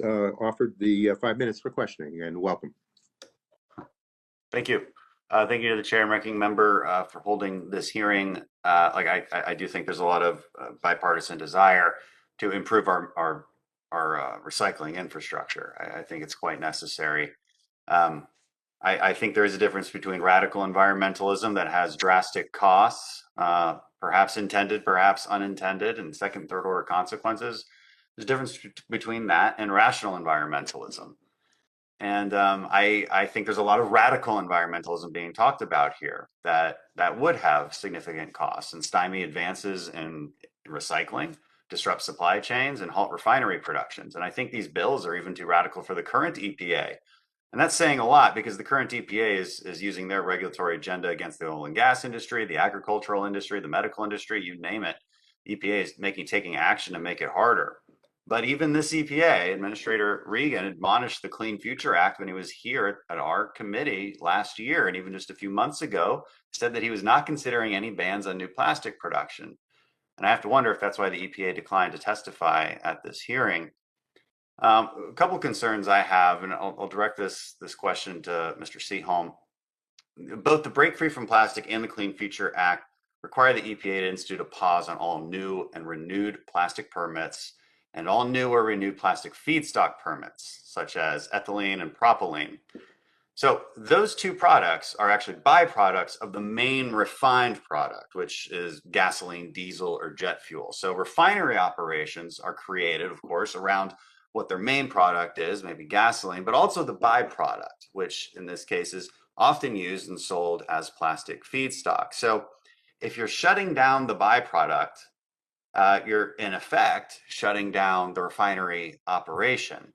offered the 5 minutes for questioning, and welcome. Thank you. Thank you to the chair and ranking member for holding this hearing. I do think there's a lot of bipartisan desire to improve our recycling infrastructure. I think it's quite necessary. I think there is a difference between radical environmentalism that has drastic costs, perhaps intended, perhaps unintended, and second, third order consequences. There's a difference between that and rational environmentalism. And I think there's a lot of radical environmentalism being talked about here that would have significant costs and stymie advances in recycling, disrupt supply chains, and halt refinery productions. And I think these bills are even too radical for the current EPA. And that's saying a lot because the current EPA is using their regulatory agenda against the oil and gas industry, the agricultural industry, the medical industry, you name it. EPA is taking action to make it harder. But even this EPA, Administrator Regan admonished the Clean Future Act when he was here at our committee last year, and even just a few months ago, said that he was not considering any bans on new plastic production. And I have to wonder if that's why the EPA declined to testify at this hearing. A couple concerns I have, and I'll direct this question to Mr. Seaholm. Both the Break Free from Plastic and the Clean Future Act require the EPA to institute a pause on all new and renewed plastic permits and all new or renewed plastic feedstock permits, such as ethylene and propylene. So those two products are actually byproducts of the main refined product, which is gasoline, diesel, or jet fuel. So refinery operations are created, of course, around what their main product is, maybe gasoline, but also the byproduct, which in this case is often used and sold as plastic feedstock. So if you're shutting down the byproduct, you're in effect shutting down the refinery operation.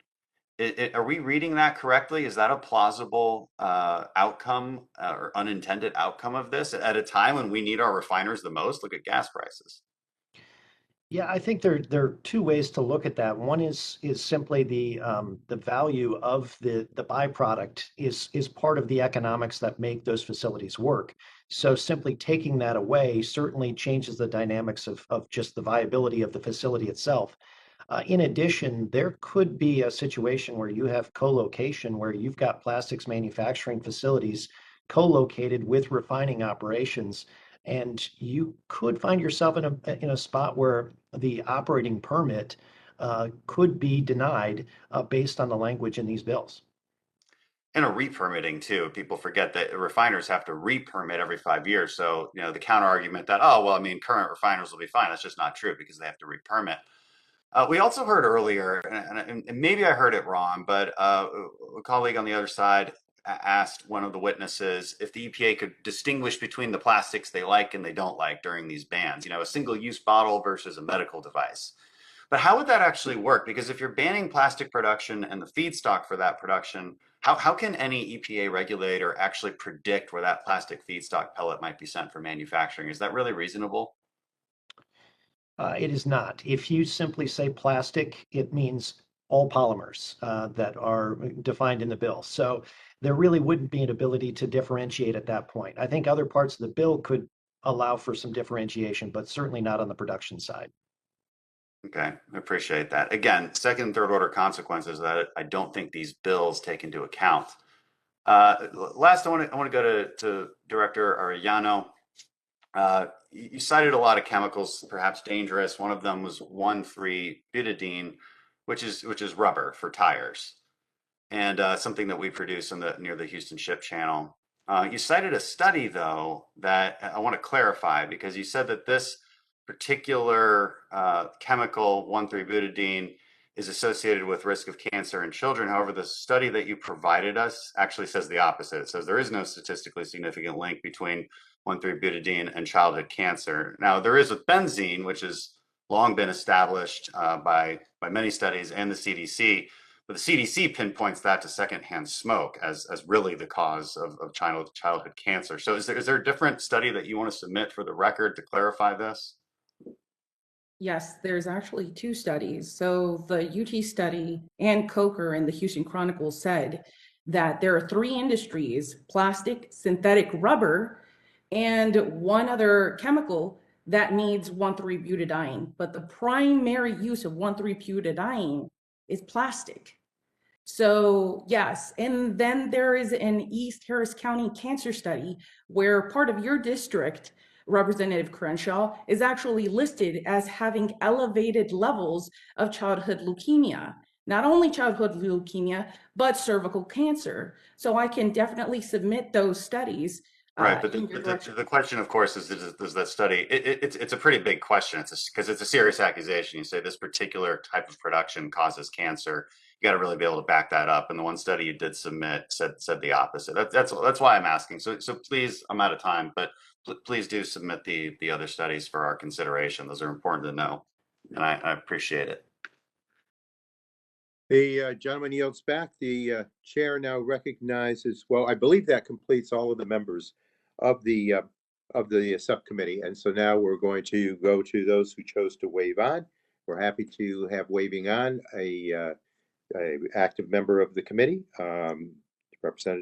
Are we reading that correctly? Is that a plausible outcome or unintended outcome of this at a time when we need our refiners the most? Look at gas prices. Yeah, I think there are two ways to look at that. One is simply the value of the byproduct is part of the economics that make those facilities work. So simply taking that away certainly changes the dynamics of just the viability of the facility itself. In addition, there could be a situation where you have co-location, where you've got plastics manufacturing facilities co-located with refining operations, and you could find yourself in a spot where the operating permit could be denied based on the language in these bills. And a re-permitting too. People forget that refiners have to re-permit every 5 years. So, the counter argument that, oh, well, I mean, current refiners will be fine. That's just not true because they have to re-permit. We also heard earlier, and maybe I heard it wrong, but a colleague on the other side asked one of the witnesses if the EPA could distinguish between the plastics they like and they don't like during these bans, a single-use bottle versus a medical device. But how would that actually work? Because if you're banning plastic production and the feedstock for that production, how can any EPA regulator actually predict where that plastic feedstock pellet might be sent for manufacturing? Is that really reasonable? It is not. If you simply say plastic, it means all polymers that are defined in the bill. So there really wouldn't be an ability to differentiate at that point. I think other parts of the bill could allow for some differentiation, but certainly not on the production side. Okay, I appreciate that. Again, second and third order consequences that I don't think these bills take into account. Last, I want to go to Director Arellano. You cited a lot of chemicals, perhaps dangerous. One of them was 1,3-butadiene, which is rubber for tires, and something that we produce near the Houston Ship Channel. You cited a study, though, that I want to clarify because you said that this particular chemical, 1,3-butadiene, is associated with risk of cancer in children. However, the study that you provided us actually says the opposite. It says there is no statistically significant link between 1,3-butadiene and childhood cancer. Now, there is with benzene, which has long been established by many studies and the CDC, but the CDC pinpoints that to secondhand smoke as really the cause of childhood cancer. So is there a different study that you want to submit for the record to clarify this? Yes, there's actually two studies. So the UT study and Coker in the Houston Chronicle said that there are three industries: plastic, synthetic rubber, and one other chemical that needs 1,3-butadiene. But the primary use of 1,3-butadiene is plastic. So yes, and then there is an East Harris County cancer study where part of your district, Representative Crenshaw, is actually listed as having elevated levels of childhood leukemia. Not only childhood leukemia, but cervical cancer. So I can definitely submit those studies Right, but in your direction. the question, of course, is does that study? It's a pretty big question. It's because it's a serious accusation. You say this particular type of production causes cancer. You got to really be able to back that up. And the one study you did submit said the opposite. That's why I'm asking. So please, I'm out of time, but please do submit the other studies for our consideration. Those are important to know, and I appreciate it. The gentleman yields back. The chair now recognizes, well, I believe that completes all of the members of the subcommittee. And so now we're going to go to those who chose to wave on. We're happy to have waving on a active member of the committee, Representative